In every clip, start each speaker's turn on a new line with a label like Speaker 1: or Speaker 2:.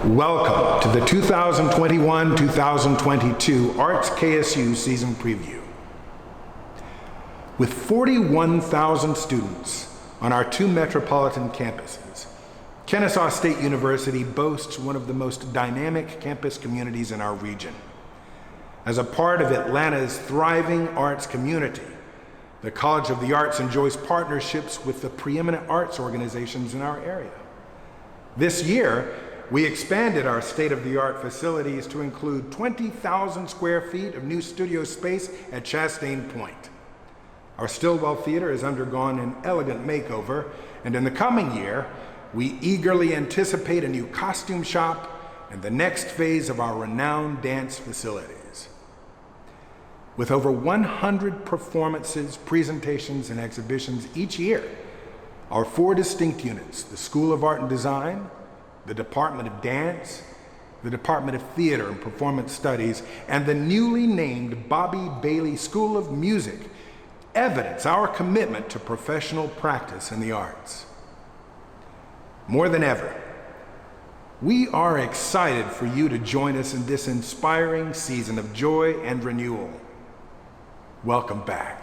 Speaker 1: Welcome to the 2021-2022 ArtsKSU season preview. With 41,000 students on our two metropolitan campuses, Kennesaw State University boasts one of the most dynamic campus communities in our region. As a part of Atlanta's thriving arts community, the College of the Arts enjoys partnerships with the preeminent arts organizations in our area. This year, we expanded our state-of-the-art facilities to include 20,000 square feet of new studio space at Chastain Point. Our Stillwell Theater has undergone an elegant makeover, and in the coming year, we eagerly anticipate a new costume shop and the next phase of our renowned dance facilities. With over 100 performances, presentations, and exhibitions each year, our four distinct units, the School of Art and Design, the Department of Dance, the Department of Theater and Performance Studies, and the newly named Bobby Bailey School of Music, evidence our commitment to professional practice in the arts. More than ever, we are excited for you to join us in this inspiring season of joy and renewal. Welcome back.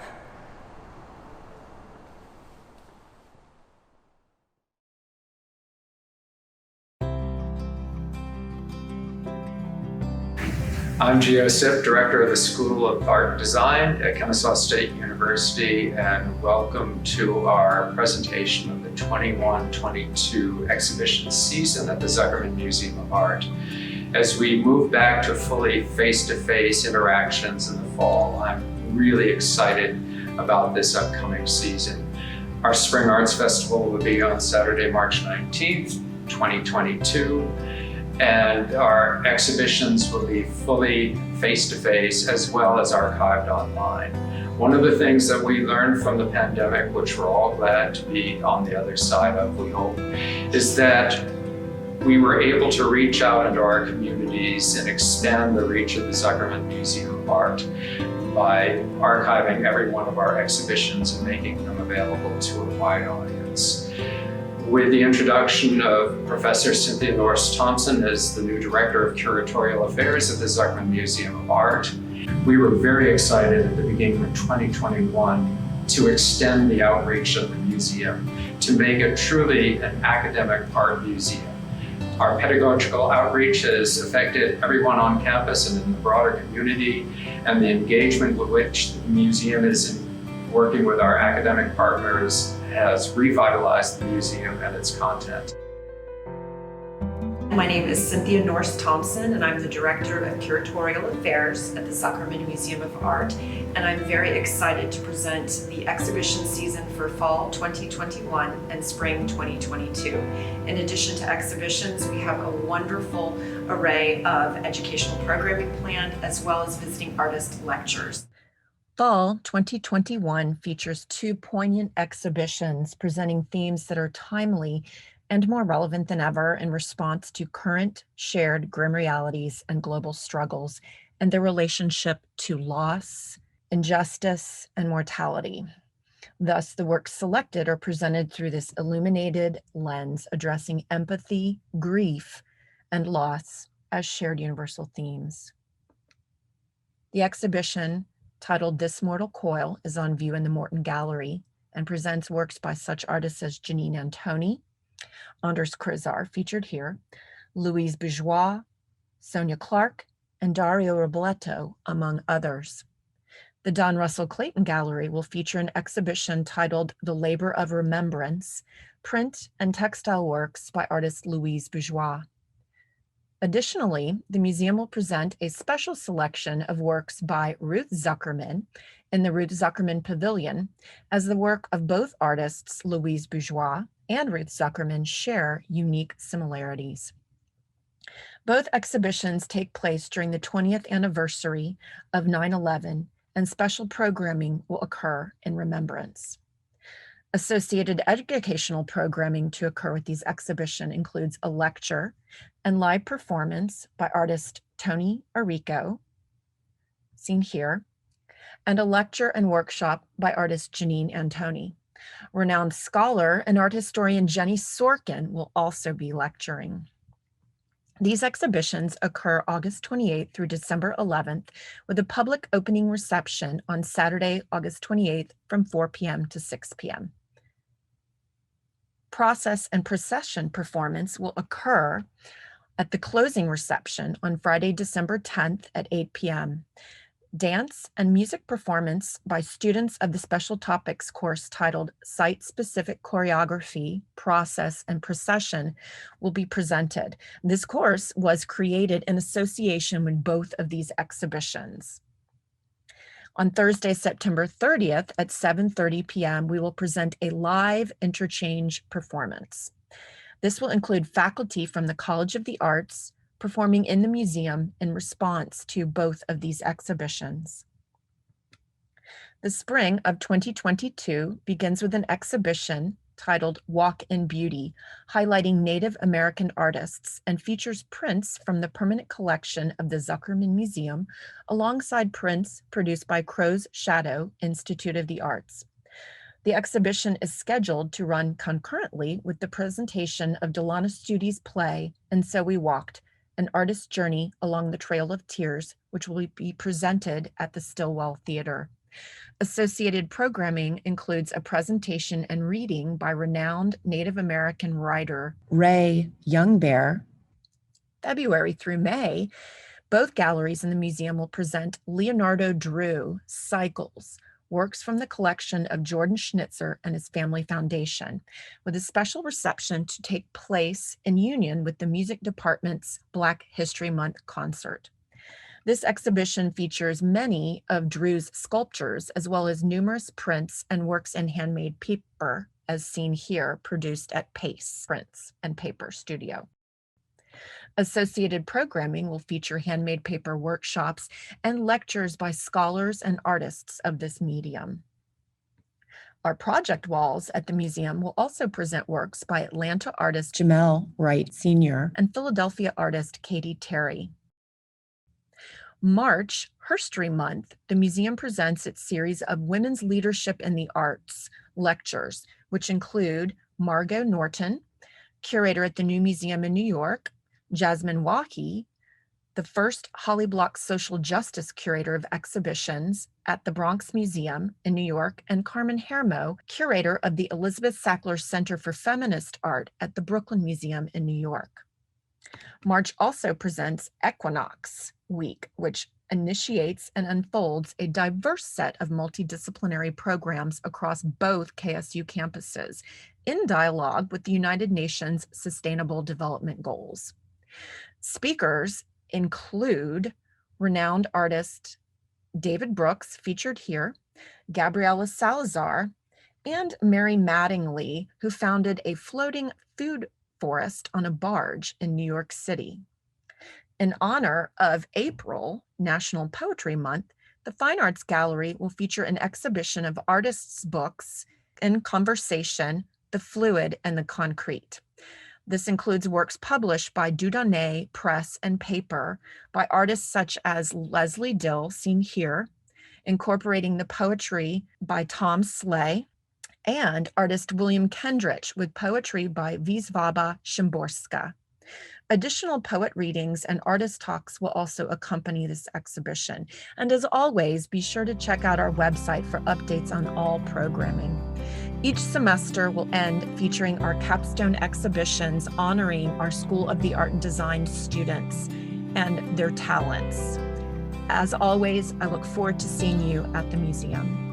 Speaker 2: I'm Gio Sip, Director of the School of Art and Design at Kennesaw State University, and welcome to our presentation of the 21-22 exhibition season at the Zuckerman Museum of Art. As we move back to fully face-to-face interactions in the fall, I'm really excited about this upcoming season. Our Spring Arts Festival will be on Saturday, March 19th, 2022. And our exhibitions will be fully face-to-face as well as archived online. One of the things that we learned from the pandemic, which we're all glad to be on the other side of, we hope, is that we were able to reach out into our communities and extend the reach of the Zuckerman Museum of Art by archiving every one of our exhibitions and making them available to a wide audience. With the introduction of Professor Cynthia Norris Thompson as the new Director of Curatorial Affairs at the Zuckerman Museum of Art, we were very excited at the beginning of 2021 to extend the outreach of the museum to make it truly an academic art museum. Our pedagogical outreach has affected everyone on campus and in the broader community, and the engagement with which the museum is working with our academic partners has revitalized the museum and its content.
Speaker 3: My name is Cynthia Norris Thompson, and I'm the Director of Curatorial Affairs at the Zuckerman Museum of Art, and I'm very excited to present the exhibition season for Fall 2021 and Spring 2022. In addition to exhibitions, we have a wonderful array of educational programming planned, as well as visiting artist lectures.
Speaker 4: Fall 2021 features two poignant exhibitions presenting themes that are timely and more relevant than ever in response to current shared grim realities and global struggles and their relationship to loss, injustice, and mortality. Thus, the works selected are presented through this illuminated lens, addressing empathy, grief, and loss as shared universal themes. The exhibition, titled This Mortal Coil, is on view in the Morton Gallery and presents works by such artists as Janine Antoni, Anders Krizar, featured here, Louise Bourgeois, Sonia Clark, and Dario Robleto, among others. The Don Russell Clayton Gallery will feature an exhibition titled The Labor of Remembrance, print and textile works by artist Louise Bourgeois. Additionally, the museum will present a special selection of works by Ruth Zuckerman in the Ruth Zuckerman Pavilion, as the work of both artists, Louise Bourgeois and Ruth Zuckerman, share unique similarities. Both exhibitions take place during the 20th anniversary of 9/11, and special programming will occur in remembrance. Associated educational programming to occur with these exhibitions includes a lecture and live performance by artist Tony Arico, seen here, and a lecture and workshop by artist Janine Antoni. Renowned scholar and art historian Jenny Sorkin will also be lecturing. These exhibitions occur August 28th through December 11th, with a public opening reception on Saturday, August 28th from 4 p.m. to 6 p.m. Process and procession performance will occur at the closing reception on Friday, December 10th at 8 p.m. Dance and music performance by students of the Special Topics course titled Site-Specific Choreography, Process, and Procession will be presented. This course was created in association with both of these exhibitions. On Thursday, September 30th at 7:30 p.m., we will present a live interchange performance. This will include faculty from the College of the Arts performing in the museum in response to both of these exhibitions. The spring of 2022 begins with an exhibition titled Walk in Beauty, highlighting Native American artists, and features prints from the permanent collection of the Zuckerman Museum, alongside prints produced by Crow's Shadow Institute of the Arts. The exhibition is scheduled to run concurrently with the presentation of Delana Studi's play, And So We Walked, an artist's journey along the Trail of Tears, which will be presented at the Stillwell Theater. Associated programming includes a presentation and reading by renowned Native American writer Ray Youngbear. February through May, both galleries in the museum will present Leonardo Drew Cycles, works from the collection of Jordan Schnitzer and his family foundation, with a special reception to take place in union with the music department's Black History Month concert. This exhibition features many of Drew's sculptures, as well as numerous prints and works in handmade paper, as seen here, produced at Pace Prints and Paper Studio. Associated programming will feature handmade paper workshops and lectures by scholars and artists of this medium. Our project walls at the museum will also present works by Atlanta artist Jamel Wright Sr. and Philadelphia artist Katie Terry. March, History Month, the museum presents its series of Women's Leadership in the Arts lectures, which include Margot Norton, curator at the New Museum in New York, Jasmine Wahi, the first Holly Block social justice curator of exhibitions at the Bronx Museum in New York, and Carmen Hermo, curator of the Elizabeth Sackler Center for Feminist Art at the Brooklyn Museum in New York. March also presents Equinox Week, which initiates and unfolds a diverse set of multidisciplinary programs across both KSU campuses in dialogue with the United Nations Sustainable Development Goals. Speakers include renowned artist David Brooks, featured here, Gabriela Salazar, and Mary Mattingly, who founded a floating food forest on a barge in New York City. In honor of April, National Poetry Month, the Fine Arts Gallery will feature an exhibition of artists' books in conversation, the fluid and the concrete. This includes works published by Dudonné Press and Paper by artists such as Leslie Dill, seen here, incorporating the poetry by Tom Slay, and artist William Kendrich with poetry by Wisława Szymborska. Additional poet readings and artist talks will also accompany this exhibition. And as always, be sure to check out our website for updates on all programming. Each semester will end featuring our capstone exhibitions honoring our School of the Art and Design students and their talents. As always, I look forward to seeing you at the museum.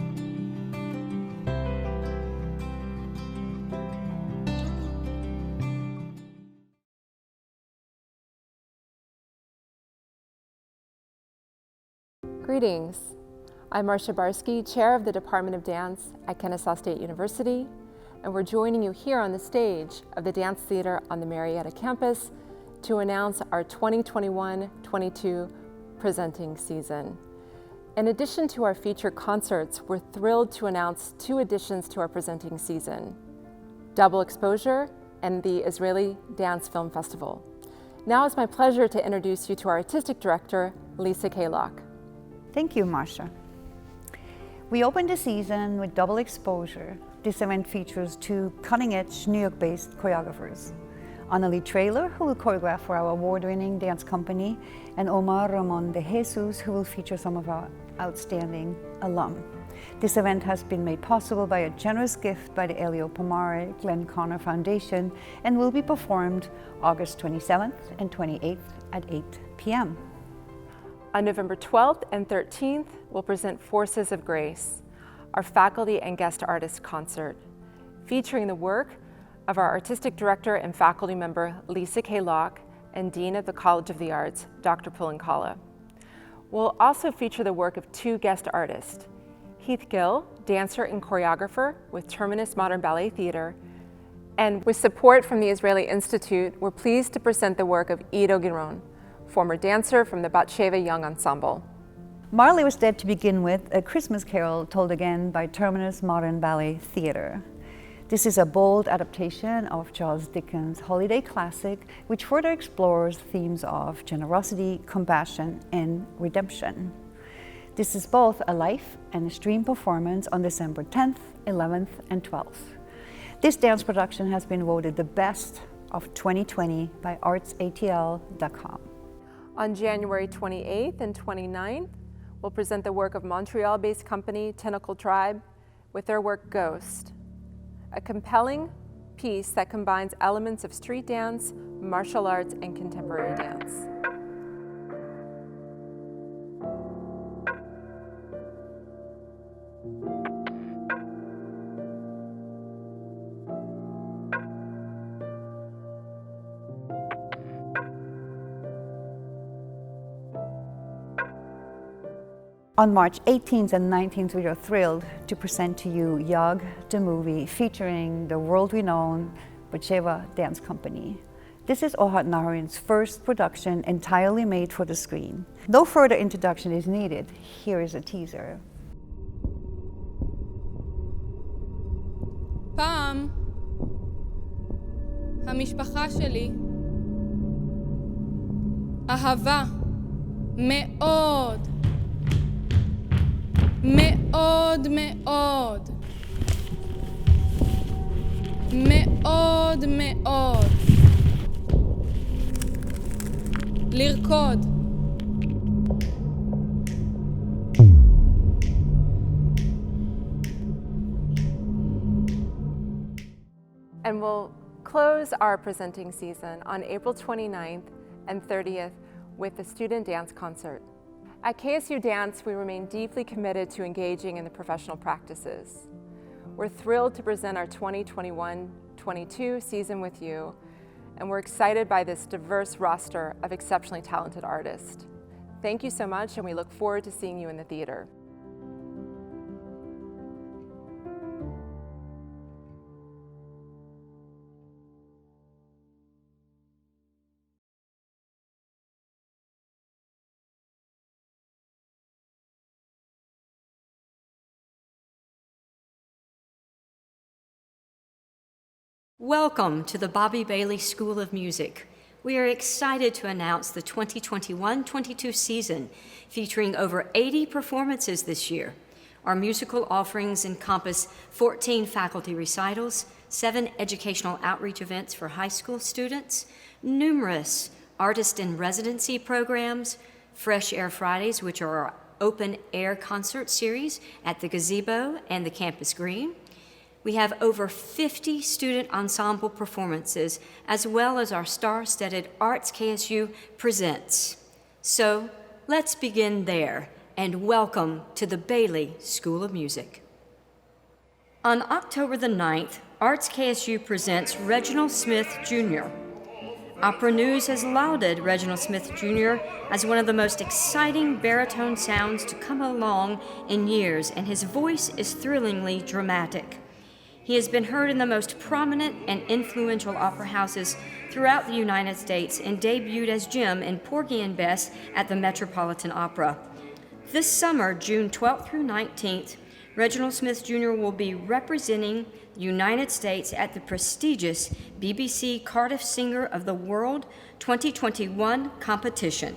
Speaker 5: Greetings. I'm Marcia Barsky, Chair of the Department of Dance at Kennesaw State University, and we're joining you here on the stage of the Dance Theater on the Marietta campus to announce our 2021-22 presenting season. In addition to our featured concerts, we're thrilled to announce 2 additions to our presenting season: Double Exposure and the Israeli Dance Film Festival. Now it's my pleasure to introduce you to our Artistic Director, Lisa Kaylock.
Speaker 6: Thank you, Marcia. We opened the season with Double Exposure. This event features 2 cutting-edge New York-based choreographers. Annalie Trailer, who will choreograph for our award-winning dance company, and Omar Ramon de Jesus, who will feature some of our outstanding alum. This event has been made possible by a generous gift by the Elio Pomare Glenn Connor Foundation and will be performed August 27th and 28th at 8 p.m.
Speaker 5: On November 12th and 13th, we'll present Forces of Grace, our faculty and guest artist concert, featuring the work of our artistic director and faculty member, Lisa K. Locke, and Dean of the College of the Arts, Dr. Pulankala. We'll also feature the work of two guest artists, Heath Gill, dancer and choreographer with Terminus Modern Ballet Theater, and with support from the Israeli Institute, we're pleased to present the work of Ido Giron, former dancer from the Batsheva Young Ensemble.
Speaker 6: Marley Was Dead to Begin With, a Christmas carol told again by Terminus Modern Ballet Theater. This is a bold adaptation of Charles Dickens' holiday classic, which further explores themes of generosity, compassion, and redemption. This is both a live and a stream performance on December 10th, 11th, and 12th. This dance production has been voted the best of 2020 by ArtsATL.com.
Speaker 5: On January 28th and 29th, we'll present the work of Montreal-based company Tentacle Tribe with their work Ghost, a compelling piece that combines elements of street dance, martial arts, and contemporary dance.
Speaker 6: On March 18th and 19th, we are thrilled to present to you Yog, the movie, featuring the world-renowned Batsheva Dance Company. This is Ohad Naharin's first production entirely made for the screen. No further introduction is needed. Here is a teaser.
Speaker 7: פעם, המשפחה שלי אהבה מאוד, מאוד מאוד, מאוד מאוד לרקוד.
Speaker 5: And we'll close our presenting season on April 29th and 30th with the student dance concert. At KSU Dance, we remain deeply committed to engaging in the professional practices. We're thrilled to present our 2021-22 season with you, and we're excited by this diverse roster of exceptionally talented artists. Thank you so much, and we look forward to seeing you in the theater.
Speaker 8: Welcome to the Bobby Bailey School of Music. We are excited to announce the 2021-22 season, featuring over 80 performances this year. Our musical offerings encompass 14 faculty recitals, 7 educational outreach events for high school students, numerous artist in residency programs, Fresh Air Fridays, which are our open air concert series at the Gazebo and the Campus Green. We have over 50 student ensemble performances, as well as our star-studded ArtsKSU Presents. So let's begin there, and welcome to the Bailey School of Music. On October the 9th, ArtsKSU presents Reginald Smith Jr. Opera News has lauded Reginald Smith Jr. as one of the most exciting baritone sounds to come along in years, and his voice is thrillingly dramatic. He has been heard in the most prominent and influential opera houses throughout the United States and debuted as Jim in Porgy and Bess at the Metropolitan Opera. This summer, June 12th through 19th, Reginald Smith Jr. will be representing the United States at the prestigious BBC Cardiff Singer of the World 2021 competition.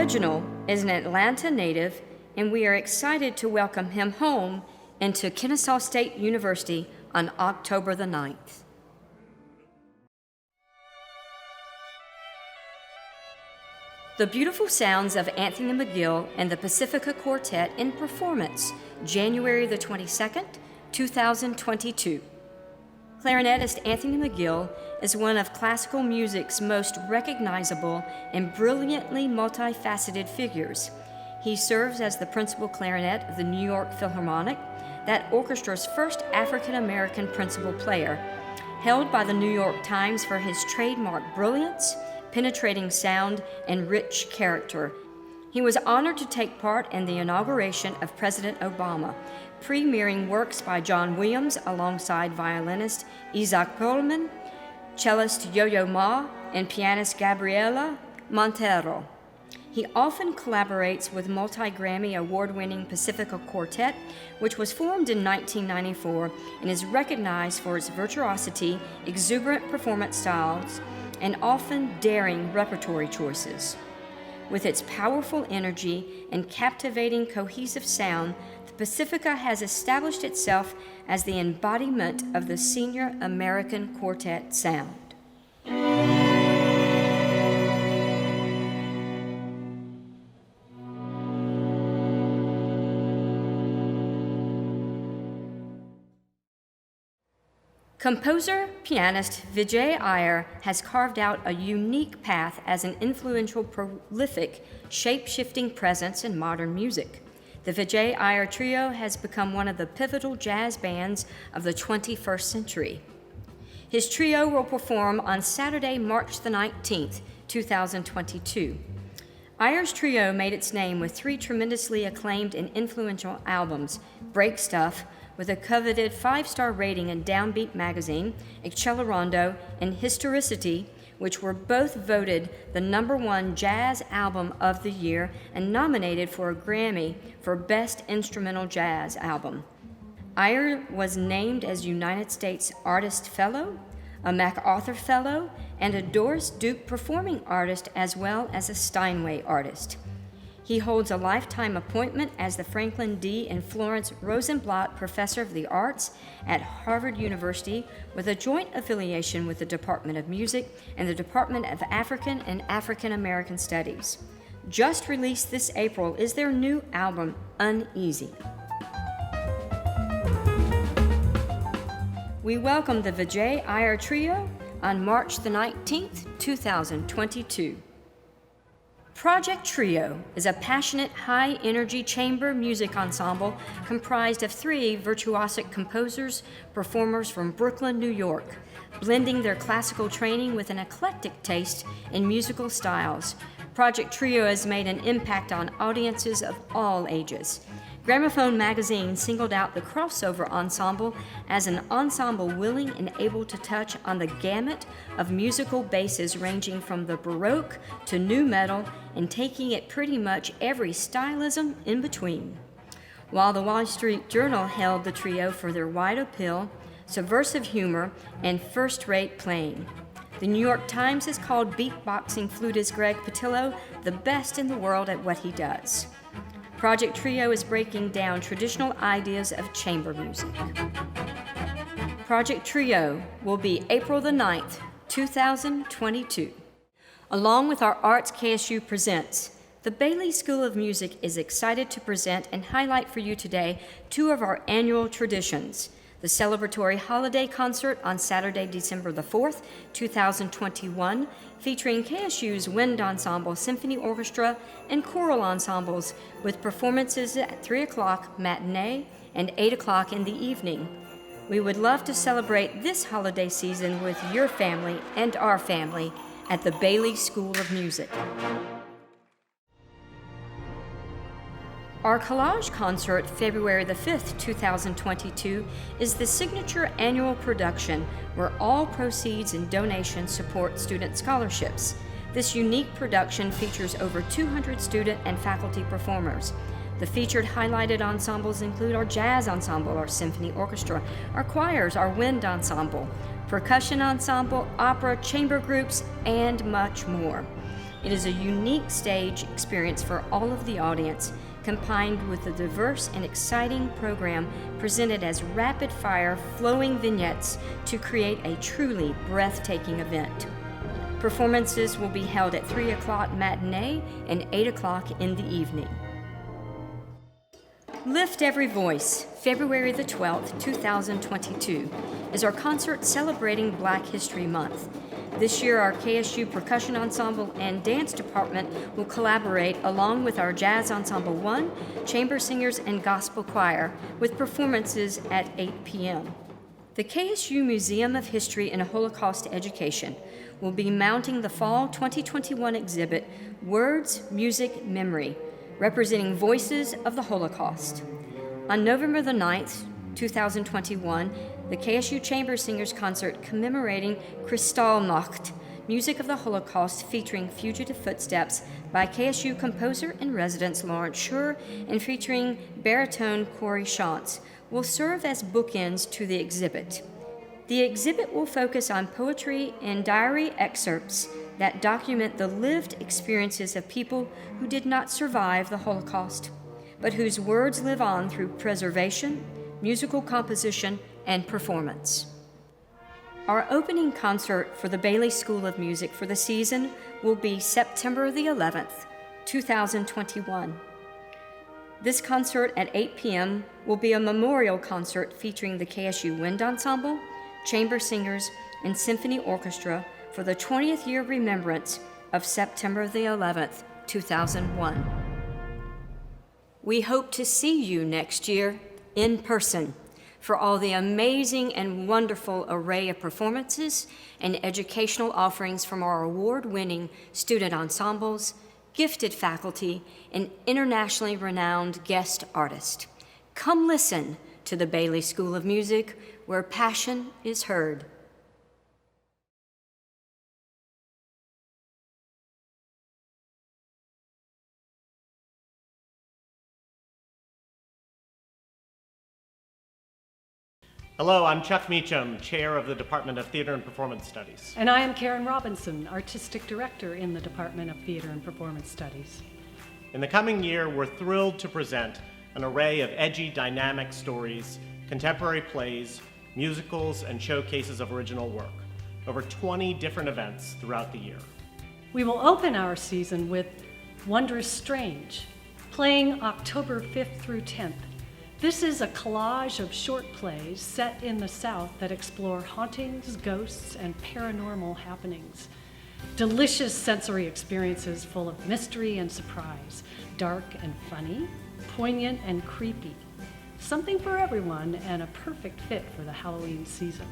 Speaker 8: Reginald is an Atlanta native, and we are excited to welcome him home into Kennesaw State University on October the 9th. The beautiful sounds of Anthony McGill and the Pacifica Quartet in performance, January the 22nd, 2022. Clarinetist Anthony McGill is one of classical music's most recognizable and brilliantly multifaceted figures. He serves as the principal clarinet of the New York Philharmonic, that orchestra's first African-American principal player, held by the New York Times for his trademark brilliance, penetrating sound, and rich character. He was honored to take part in the inauguration of President Obama, premiering works by John Williams alongside violinist Isaac Perlman, cellist Yo-Yo Ma, and pianist Gabriela Montero. He often collaborates with multi-Grammy award-winning Pacifica Quartet, which was formed in 1994 and is recognized for its virtuosity, exuberant performance styles, and often daring repertory choices. With its powerful energy and captivating cohesive sound, the Pacifica has established itself as the embodiment of the senior American quartet sound. Composer, pianist Vijay Iyer has carved out a unique path as an influential, prolific, shape-shifting presence in modern music. The Vijay Iyer Trio has become one of the pivotal jazz bands of the 21st century. His trio will perform on Saturday, March the 19th, 2022. Iyer's trio made its name with 3 tremendously acclaimed and influential albums: Break Stuff, with a coveted 5-star rating in Downbeat magazine, Accelerando, and Historicity, which were both voted the #1 jazz album of the year and nominated for a Grammy for Best Instrumental Jazz Album. Iyer was named as United States Artist Fellow, a MacArthur Fellow, and a Doris Duke Performing Artist, as well as a Steinway Artist. He holds a lifetime appointment as the Franklin D. and Florence Rosenblatt Professor of the Arts at Harvard University, with a joint affiliation with the Department of Music and the Department of African and African American Studies. Just released this April is their new album, Uneasy. We welcome the Vijay Iyer Trio on March the 19th, 2022. Project Trio is a passionate, high-energy chamber music ensemble comprised of 3 virtuosic composers, performers from Brooklyn, New York, blending their classical training with an eclectic taste in musical styles. Project Trio has made an impact on audiences of all ages. Gramophone magazine singled out the crossover ensemble as an ensemble willing and able to touch on the gamut of musical bases ranging from the Baroque to nu metal and taking it pretty much every stylism in between. While the Wall Street Journal hailed the trio for their wide appeal, subversive humor, and first-rate playing. The New York Times has called beatboxing flutist Greg Patillo the best in the world at what he does. Project Trio is breaking down traditional ideas of chamber music. Project Trio will be April the 9th, 2022. Along with our ArtsKSU Presents, the Bailey School of Music is excited to present and highlight for you today 2 of our annual traditions: the celebratory holiday concert on Saturday, December the 4th, 2021, featuring KSU's Wind Ensemble Symphony Orchestra and choral ensembles, with performances at 3 o'clock matinee and 8 o'clock in the evening. We would love to celebrate this holiday season with your family and our family at the Bailey School of Music. Our collage concert, February the 5th, 2022, is the signature annual production where all proceeds and donations support student scholarships. This unique production features over 200 student and faculty performers. The featured highlighted ensembles include our jazz ensemble, our symphony orchestra, our choirs, our wind ensemble, percussion ensemble, opera, chamber groups, and much more. It is a unique stage experience for all of the audience, combined with a diverse and exciting program presented as rapid-fire flowing vignettes to create a truly breathtaking event. Performances will be held at 3 o'clock matinee and 8 o'clock in the evening. Lift Every Voice, February the 12th, 2022, is our concert celebrating Black History Month. This year, our KSU Percussion Ensemble and Dance Department will collaborate along with our Jazz Ensemble 1, Chamber Singers, and Gospel Choir with performances at 8 p.m. The KSU Museum of History and Holocaust Education will be mounting the Fall 2021 exhibit, Words, Music, Memory, representing voices of the Holocaust. On November the 9th, 2021, the KSU Chamber Singers Concert commemorating Kristallnacht, Music of the Holocaust featuring Fugitive Footsteps by KSU composer in residence Lawrence Schur and featuring baritone Corey Shantz, will serve as bookends to the exhibit. The exhibit will focus on poetry and diary excerpts that document the lived experiences of people who did not survive the Holocaust, but whose words live on through preservation, musical composition, and performance. Our opening concert for the Bailey School of Music for the season will be September the 11th, 2021. This concert at 8 p.m. will be a memorial concert featuring the KSU Wind Ensemble, Chamber Singers, and Symphony Orchestra for the 20th year remembrance of September the 11th, 2001. We hope to see you next year in person for all the amazing and wonderful array of performances and educational offerings from our award-winning student ensembles, gifted faculty, and internationally renowned guest artists. Come listen to the Bailey School of Music, where passion is heard.
Speaker 9: Hello, I'm Chuck Meacham, Chair of the Department of Theater and Performance Studies.
Speaker 10: And I am Karen Robinson, Artistic Director in the Department of Theater and Performance Studies.
Speaker 9: In the coming year, we're thrilled to present an array of edgy, dynamic stories, contemporary plays, musicals, and showcases of original work, over 20 different events throughout the year.
Speaker 10: We will open our season with Wondrous Strange, playing October 5th through 10th. This is a collage of short plays set in the South that explore hauntings, ghosts, and paranormal happenings. Delicious sensory experiences full of mystery and surprise, dark and funny, poignant and creepy. Something for everyone and a perfect fit for the Halloween season.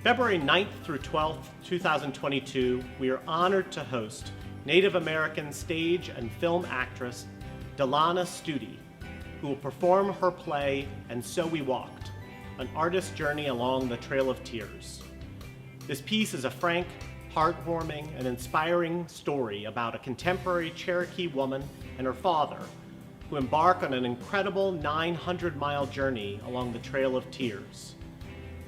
Speaker 9: February 9th through 12th, 2022, we are honored to host Native American stage and film actress Delana Studi, who will perform her play, And So We Walked, an artist's journey along the Trail of Tears. This piece is a frank, heartwarming, and inspiring story about a contemporary Cherokee woman and her father who embark on an incredible 900-mile journey along the Trail of Tears,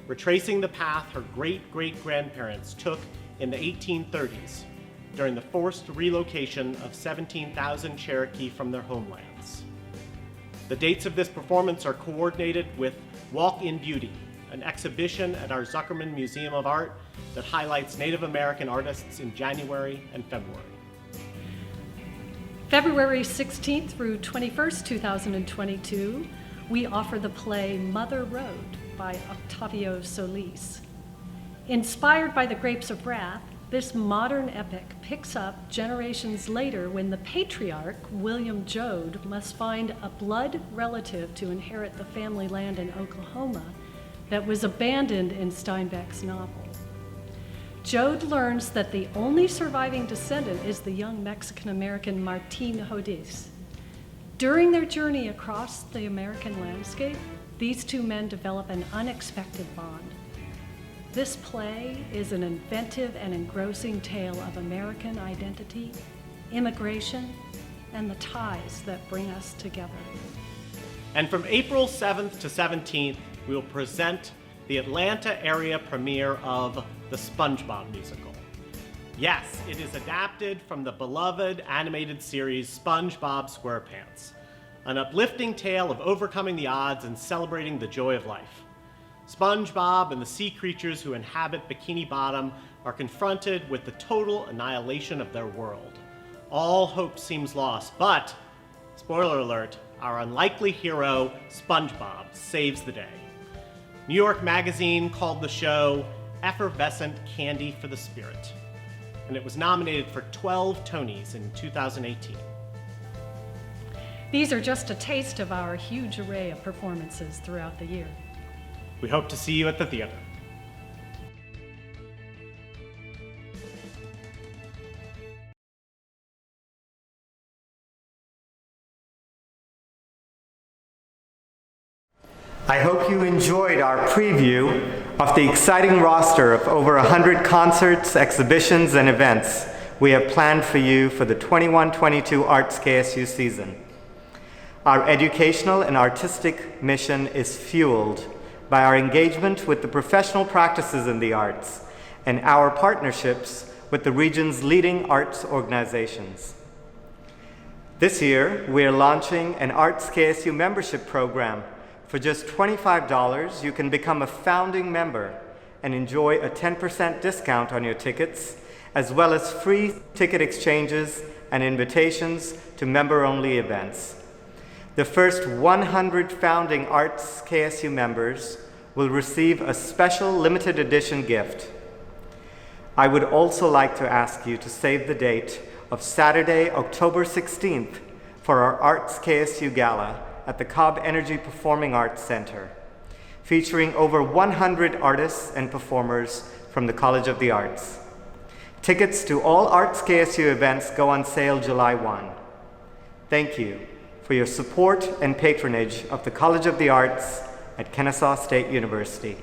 Speaker 9: retracing the path her great-great-grandparents took in the 1830s during the forced relocation of 17,000 Cherokee from their homelands. The dates of this performance are coordinated with Walk in Beauty, an exhibition at our Zuckerman Museum of Art that highlights Native American artists in January and February.
Speaker 10: February 16th through 21st, 2022, we offer the play Mother Road by Octavio Solis. Inspired by the Grapes of Wrath, this modern epic picks up generations later when the patriarch, William Joad, must find a blood relative to inherit the family land in Oklahoma that was abandoned in Steinbeck's novel. Joad learns that the only surviving descendant is the young Mexican-American Martin Hodis. During their journey across the American landscape, these two men develop an unexpected bond. This play is an inventive and engrossing tale of American identity, immigration, and the ties that bring us together.
Speaker 9: And from April 7th to 17th, we will present the Atlanta area premiere of the SpongeBob musical. Yes, it is adapted from the beloved animated series SpongeBob SquarePants, an uplifting tale of overcoming the odds and celebrating the joy of life. SpongeBob and the sea creatures who inhabit Bikini Bottom are confronted with the total annihilation of their world. All hope seems lost, but, spoiler alert, our unlikely hero, SpongeBob, saves the day. New York Magazine called the show effervescent candy for the spirit, and it was nominated for 12 Tonys in 2018.
Speaker 10: These are just a taste of our huge array of performances throughout the year.
Speaker 9: We hope to see you at the theater.
Speaker 11: I hope you enjoyed our preview of the exciting roster of over 100 concerts, exhibitions, and events we have planned for you for the 21-22 ArtsKSU season. Our educational and artistic mission is fueled by our engagement with the professional practices in the arts and our partnerships with the region's leading arts organizations. This year, we are launching an ArtsKSU membership program. For just $25, you can become a founding member and enjoy a 10% discount on your tickets, as well as free ticket exchanges and invitations to member-only events. The first 100 founding ArtsKSU members will receive a special limited edition gift. I would also like to ask you to save the date of Saturday, October 16th for our ArtsKSU Gala at the Cobb Energy Performing Arts Center, featuring over 100 artists and performers from the College of the Arts. Tickets to all ArtsKSU events go on sale July 1. Thank you for your support and patronage of the College of the Arts at Kennesaw State University.